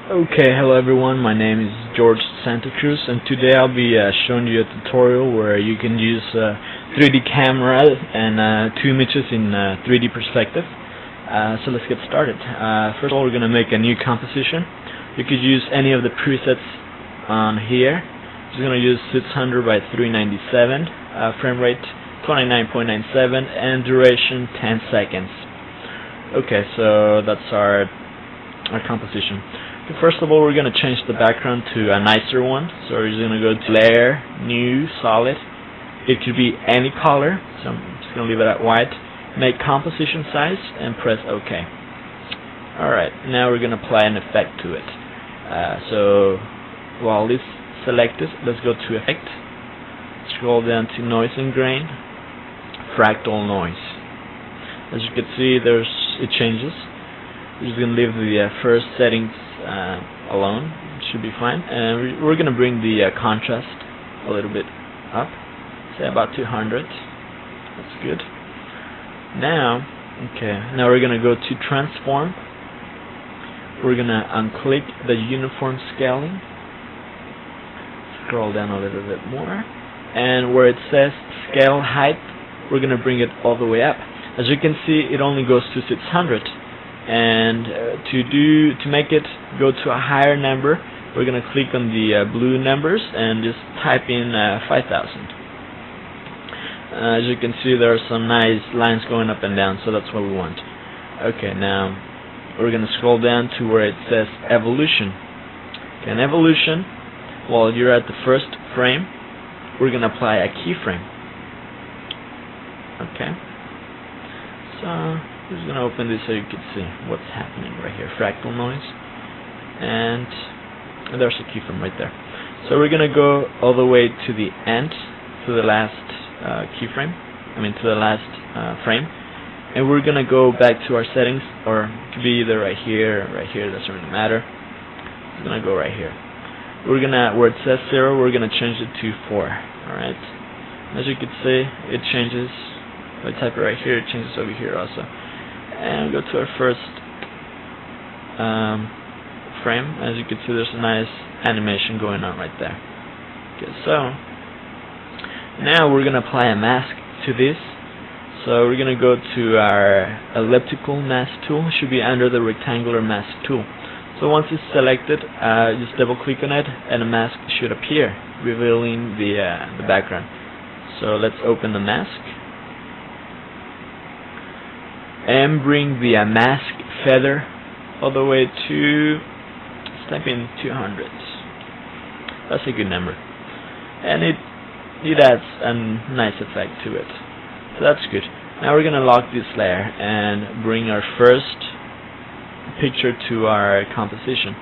Okay, hello everyone, my name is George Santa Cruz, and today I'll be showing you a tutorial where you can use 3D camera and 2 images in 3D perspective. So let's get started. First of all, we're going to make a new composition. You could use any of the presets on here. Just going to use 600 by 397, frame rate 29.97, and duration 10 seconds. Okay, so that's our composition. Okay, first of all, we're going to change the background to a nicer one. So we're just going to go to Layer, New, Solid. It could be any color, so I'm just going to leave it at white. Make composition size and press OK. Alright, now we're going to apply an effect to it. So while it's selected, let's go to Effect. Scroll down to Noise and Grain, Fractal Noise. As you can see, it changes. We're just going to leave the first settings alone. It should be fine. And we're going to bring the contrast a little bit up, say about 200. That's good. Now we're going to go to Transform. We're going to unclick the Uniform Scaling. Scroll down a little bit more. And where it says Scale Height, we're going to bring it all the way up. As you can see, it only goes to 600. And to make it go to a higher number, we're going to click on the blue numbers and just type in 5,000. As you can see, there are some nice lines going up and down, so that's what we want. Okay, now we're going to scroll down to where it says Evolution. Okay, in Evolution, while you're at the first frame, we're going to apply a keyframe. Okay, so I'm just going to open this so you can see what's happening right here. Fractal noise. And there's a keyframe right there. So we're going to go all the way to the end, to the last keyframe. To the last frame. And we're going to go back to our settings, or it could be either right here, doesn't really matter. It's going to go right here. We're going to, where it says 0, we're going to change it to 4. Alright. As you can see, it changes. If I type it right here, it changes over here also. And go to our first frame. As you can see, there's a nice animation going on right there. Okay, so now we're going to apply a mask to this. So we're going to go to our elliptical mask tool. It should be under the rectangular mask tool. So once it's selected, just double click on it and a mask should appear, revealing the background. So let's open the mask and bring the mask feather all the way to, let's type in 200. That's a good number, and it adds a nice effect to it, so that's good. Now we're going to lock this layer and bring our first picture to our composition.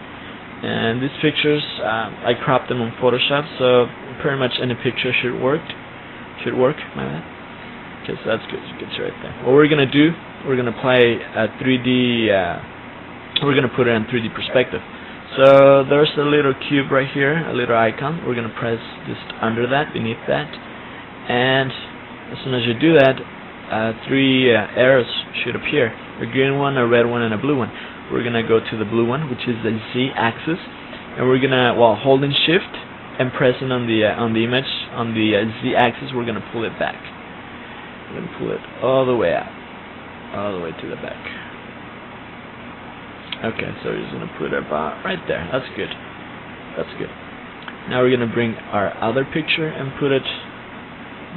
And these pictures, I cropped them on Photoshop, so pretty much any picture should work. My bad. Okay, so that's good. You can see right there. What we're going to do, we're going to apply a 3D, we're going to put it in 3D perspective. So there's a little cube right here, a little icon. We're going to press just under that, beneath that. And as soon as you do that, 3 arrows should appear. A green one, a red one, and a blue one. We're going to go to the blue one, which is the Z-axis. And we're going to, while holding Shift and pressing on the image, on the Z-axis, we're going to pull it back. We're going to pull it all the way out, all the way to the back. Okay, so we're just going to put it about right there. That's good. That's good. Now we're going to bring our other picture and put it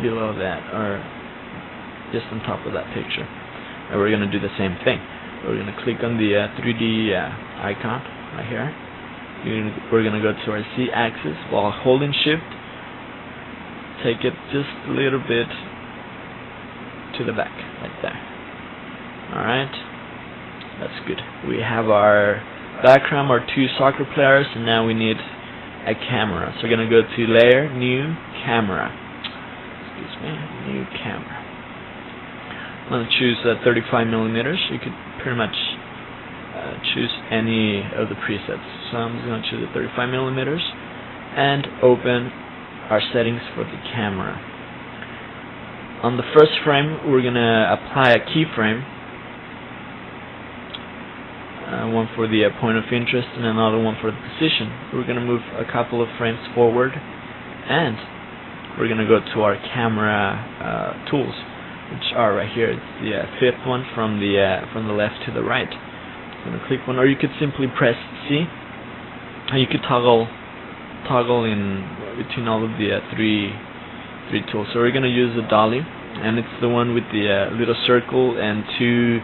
below that, or just on top of that picture. And we're going to do the same thing. We're going to click on the 3D icon right here. We're going to go to our Z-axis while holding Shift. Take it just a little bit to the back, right there. Alright, that's good. We have our background, our 2 soccer players, and now we need a camera. So we're going to go to Layer, New, Camera. Excuse me, New Camera. I'm going to choose 35 millimeters. You could pretty much choose any of the presets. So I'm just going to choose the 35 millimeters and open our settings for the camera. On the first frame, we're going to apply a keyframe. one for the point of interest and another one for the position. We're going to move a couple of frames forward, and we're going to go to our camera tools, which are right here. It's the fifth one from the left to the right. I'm going to click one, or you could simply press C, and you could toggle in between all of the three tools. So we're going to use the dolly, and it's the one with the little circle and two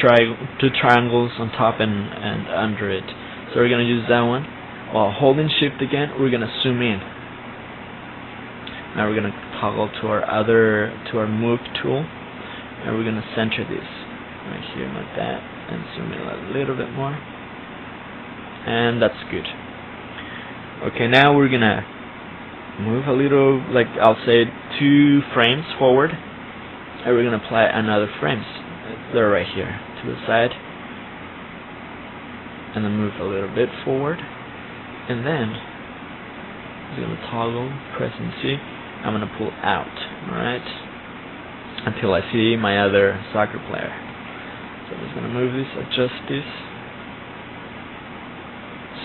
triangles on top and under it. So we're going to use that one. While holding shift again, we're going to zoom in. Now we're going to toggle to our move tool, and we're going to center this right here like that, and zoom in a little bit more, and that's good. Okay, now we're going to move a little, like I'll say 2 frames forward, and we're going to apply another frames. They're right here to the side, and then move a little bit forward, and then I'm going to toggle, pressing C. I'm going to pull out, alright, until I see my other soccer player. So I'm just going to move this, adjust this,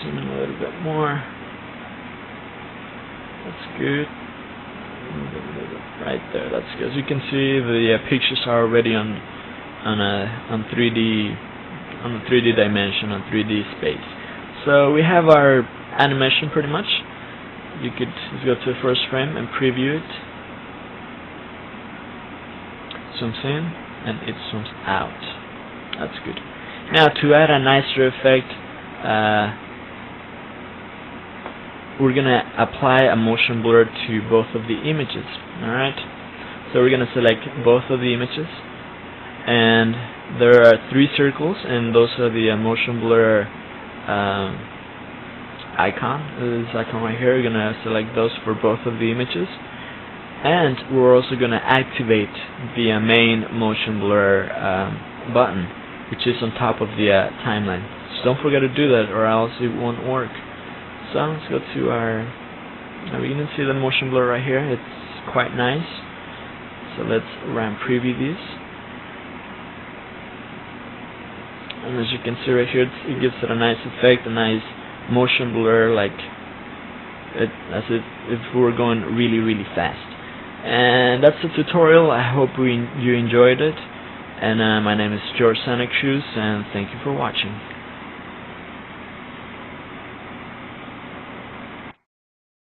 zoom in a little bit more. That's good. Right there, that's good. As you can see, the pictures are already on the 3D dimension, on 3D space. So we have our animation pretty much. You could just go to the first frame and preview it. Zooms in and it zooms out. That's good. Now to add a nicer effect, we're gonna apply a motion blur to both of the images. Alright? So we're gonna select both of the images, and there are 3 circles, and those are the motion blur icon. This icon right here. We're gonna select those for both of the images, and we're also gonna activate the main motion blur button, which is on top of the timeline. So don't forget to do that, or else it won't work. So let's go to our. Now we can see the motion blur right here. It's quite nice. So let's run preview this. And as you can see right here, it gives it a nice effect, a nice motion blur, like as if we were going really, really fast. And that's the tutorial. I hope you enjoyed it. And my name is George Santa Cruz, and thank you for watching.